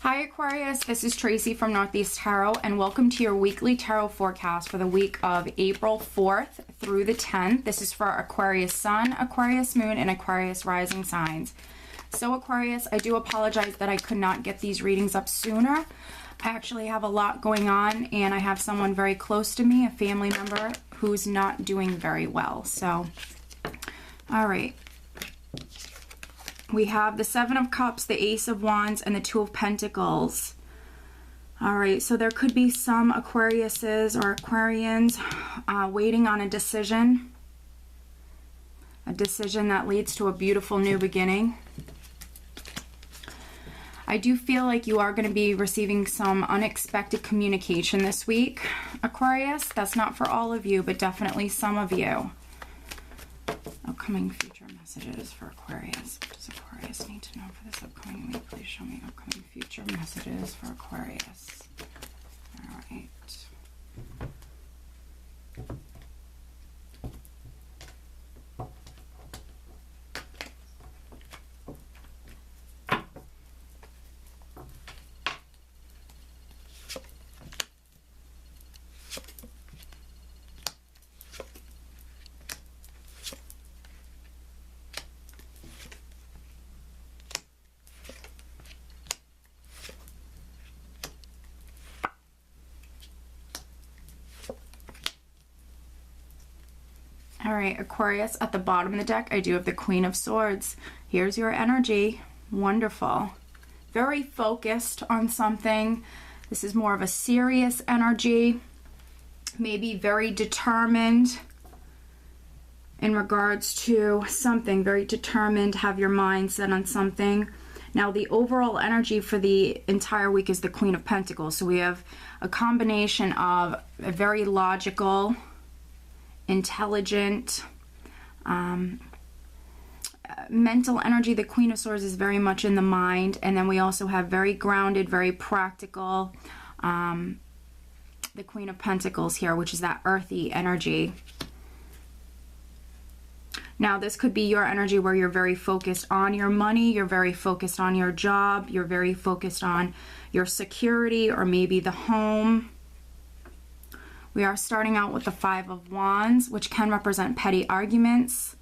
Hi Aquarius, this is Tracy from Northeast Tarot, and welcome to your weekly tarot forecast for the week of April 4th through the 10th. This is for Aquarius Sun, Aquarius Moon, and Aquarius Rising signs. So Aquarius, I do apologize that I could not get these readings up sooner. I actually have a lot going on, and I have someone very close to me, a family member, who's not doing very well. So, all right. We have the Seven of Cups, the Ace of Wands, and the Two of Pentacles. All right, so there could be some Aquariuses or Aquarians waiting on a decision that leads to a beautiful new beginning. I do feel like you are going to be receiving some unexpected communication this week, Aquarius. That's not for all of you, but definitely some of you. Upcoming future messages for Aquarius. What does Aquarius need to know for this upcoming week? Please show me upcoming future messages for Aquarius. All right. All right, Aquarius, at the bottom of the deck, I do have the Queen of Swords. Here's your energy. Wonderful. Very focused on something. This is more of a serious energy. Maybe very determined in regards to something. Very determined, have your mind set on something. Now, the overall energy for the entire week is the Queen of Pentacles. So we have a combination of a very logical, intelligent, mental energy. The Queen of Swords is very much in the mind, and then we also have very grounded, very practical, the Queen of Pentacles here, which is that earthy energy. Now, this could be your energy where you're very focused on your money, you're very focused on your job, you're very focused on your security, or maybe the home. We are starting out with the Five of Wands, which can represent petty arguments,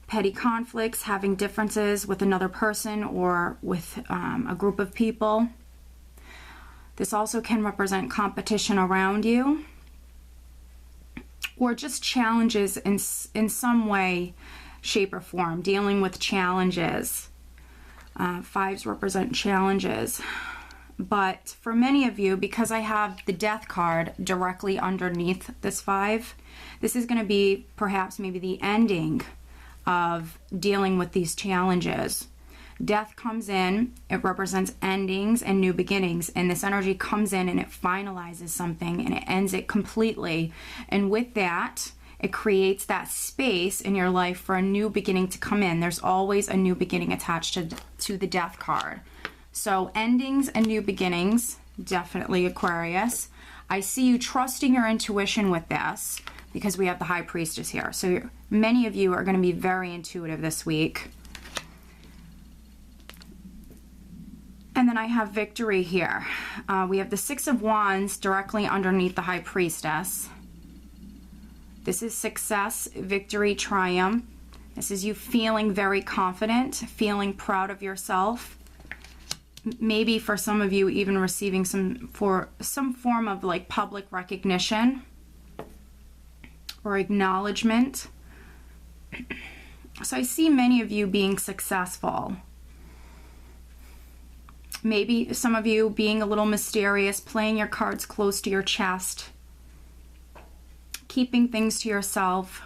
petty conflicts, having differences with another person or with a group of people. This also can represent competition around you, or just challenges in some way, shape, or form, dealing with challenges. Fives represent challenges. But for many of you, because I have the Death card directly underneath this five, this is going to be perhaps maybe the ending of dealing with these challenges. Death comes in, it represents endings and new beginnings, and this energy comes in and it finalizes something and it ends it completely. And with that, it creates that space in your life for a new beginning to come in. There's always a new beginning attached to the Death card. So endings and new beginnings, definitely Aquarius. I see you trusting your intuition with this because we have the High Priestess here. So many of you are going to be very intuitive this week. And then I have victory here. We have the Six of Wands directly underneath the High Priestess. This is success, victory, triumph. This is you feeling very confident, feeling proud of yourself. Maybe for some of you even receiving some form of like public recognition or acknowledgement. So I see many of you being successful. Maybe some of you being a little mysterious, playing your cards close to your chest, keeping things to yourself.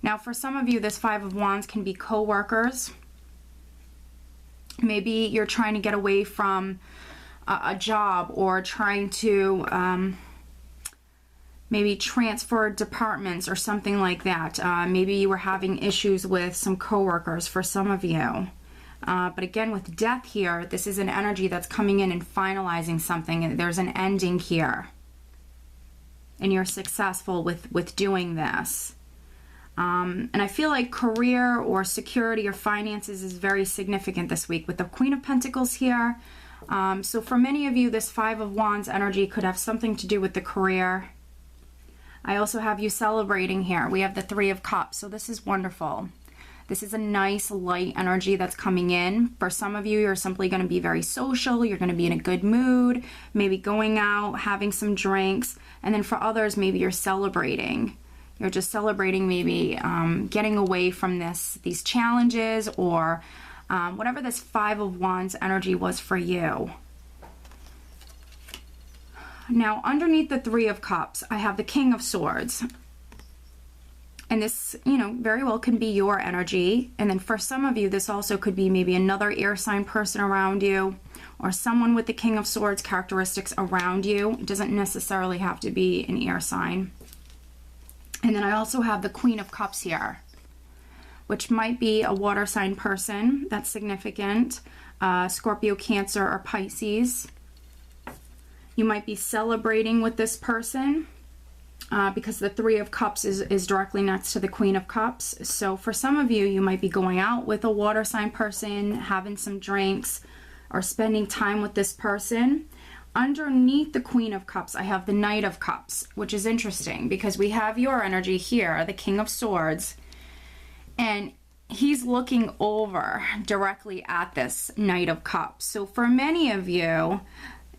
Now for some of you, this Five of Wands can be co-workers. Maybe you're trying to get away from a job, or trying to maybe transfer departments or something like that. Maybe you were having issues with some coworkers for some of you. But again, with Death here, this is an energy that's coming in and finalizing something. And there's an ending here. And you're successful with doing this. And I feel like career or security or finances is very significant this week with the Queen of Pentacles here. So for many of you, this Five of Wands energy could have something to do with the career. I also have you celebrating here. We have the Three of Cups. So this is wonderful. This is a nice light energy that's coming in. For some of you, you're simply going to be very social. You're going to be in a good mood, maybe going out, having some drinks. And then for others, maybe you're celebrating. You're just celebrating maybe getting away from these challenges or whatever this Five of Wands energy was for you. Now, underneath the Three of Cups, I have the King of Swords. And this, you know, very well can be your energy. And then for some of you, this also could be maybe another air sign person around you or someone with the King of Swords characteristics around you. It doesn't necessarily have to be an air sign. And then I also have the Queen of Cups here, which might be a water sign person. That's significant. Scorpio, Cancer, or Pisces. You might be celebrating with this person. Because the Three of Cups is directly next to the Queen of Cups. So for some of you, you might be going out with a water sign person, having some drinks, or spending time with this person. Underneath the Queen of Cups, I have the Knight of Cups, which is interesting because we have your energy here, the King of Swords, and he's looking over directly at this Knight of Cups. So for many of you,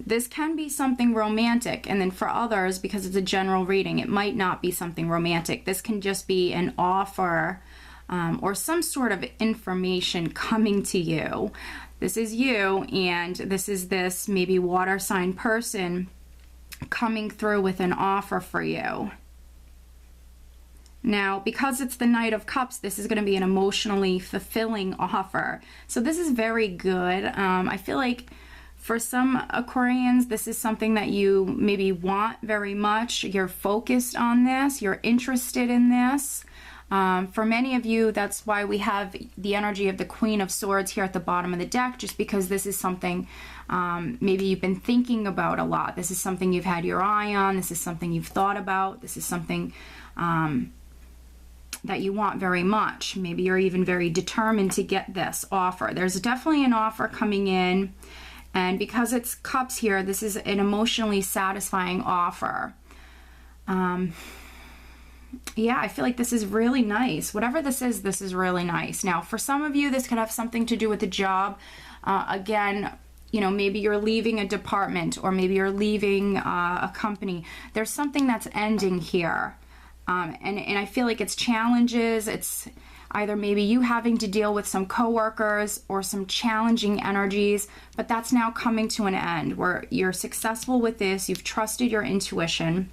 this can be something romantic, and then for others, because it's a general reading, it might not be something romantic. This can just be an offer or some sort of information coming to you. This is you, and this is this maybe water sign person coming through with an offer for you. Now, because it's the Knight of Cups, this is going to be an emotionally fulfilling offer. So this is very good. I feel like for some Aquarians, this is something that you maybe want very much. You're focused on this. You're interested in this. For many of you, that's why we have the energy of the Queen of Swords here at the bottom of the deck, just because this is something maybe you've been thinking about a lot. This is something you've had your eye on. This is something you've thought about. This is something that you want very much. Maybe you're even very determined to get this offer. There's definitely an offer coming in. And because it's cups here, this is an emotionally satisfying offer. Yeah, I feel like this is really nice. Whatever this is really nice. Now, for some of you, this could have something to do with the job. Again, you know, maybe you're leaving a department or maybe you're leaving a company. There's something that's ending here. And I feel like it's challenges. It's either maybe you having to deal with some coworkers or some challenging energies, but that's now coming to an end where you're successful with this. You've trusted your intuition.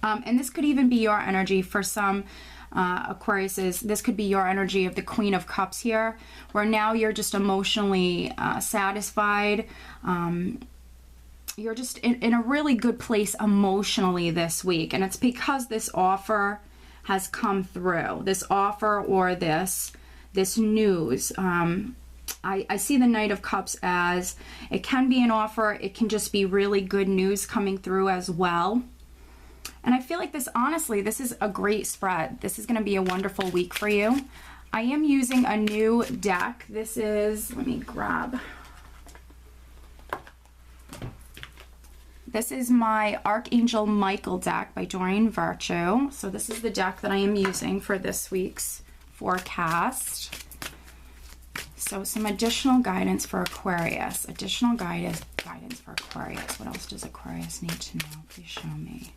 And this could even be your energy for some Aquariuses. This could be your energy of the Queen of Cups here, where now you're just emotionally satisfied. You're just in a really good place emotionally this week. And it's because this offer has come through, this offer or this news. I see the Knight of Cups as it can be an offer. It can just be really good news coming through as well. And I feel like this, honestly, this is a great spread. This is going to be a wonderful week for you. I am using a new deck. This is, let me grab. This is my Archangel Michael deck by Doreen Virtue. So this is the deck that I am using for this week's forecast. So some additional guidance for Aquarius. Additional guidance for Aquarius. What else does Aquarius need to know? Please show me.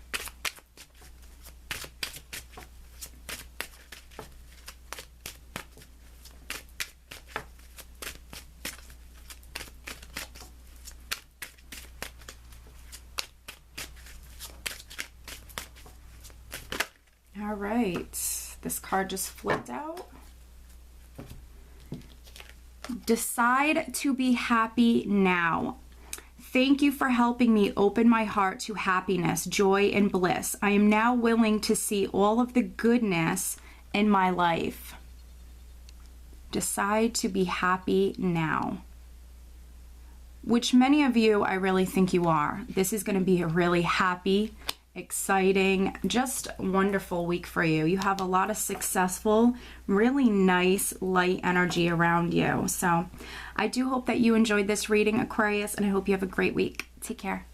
All right, this card just flipped out. Decide to be happy now. Thank you for helping me open my heart to happiness, joy, and bliss. I am now willing to see all of the goodness in my life. Decide to be happy now. Which many of you, I really think you are. This is going to be a really happy exciting, just wonderful week for you. You have a lot of successful, really nice, light energy around you. So I do hope that you enjoyed this reading, Aquarius, and I hope you have a great week. Take care.